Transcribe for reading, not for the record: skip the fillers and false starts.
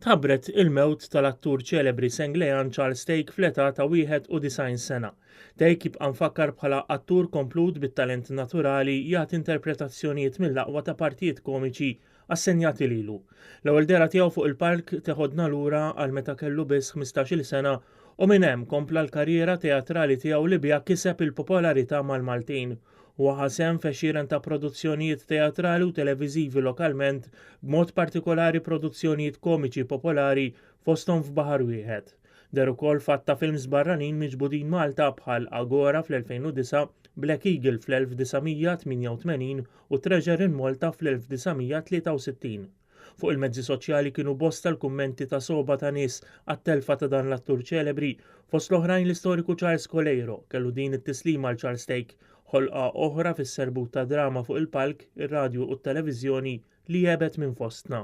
Tħabbret il-mewt tal-attur ċelebri Senglejan Charles Stake fl-età ta' 91 sena. Stake jibqa' mfakkar bħala attur komplut bit-talent naturali jagħti interpretazzjonijiet mill-aqwa ta' partijiet komiċi assenjati lilu. L-ewwel dera tiegħu fuq il-palk teħodna lura għal meta kellu biss 15-il sena u minn hemm kompla l-karriera teatrali tiegħu li biha kiseb il-popolarità mal-Maltin u ħasem fexxieren ta' produzzjonijiet teatrali u televiżivi lokalment b'mod partikolari produzzjonijiet komiċi popolari fosthom f'Baħar Wieħed. Der ukoll fatta films barranin miġbudin Malta bħal Agora fl-2009, Black Eagle fl-1988 u Treasure in Malta fl-1963. Fuq il-mezzi soċjali kienu bosta l-kummenti ta' soba ta' nies għat-telfa ta' dan l-attur ċelebri, fost l-oħrajn l-istoriku Charles Coleiro kellu din it-tislima għal Charles Stake, ħolqa oħra fis-serbut ta' drama fuq il-palk, ir-radju u t-televiżjoni li jebet minn fostna.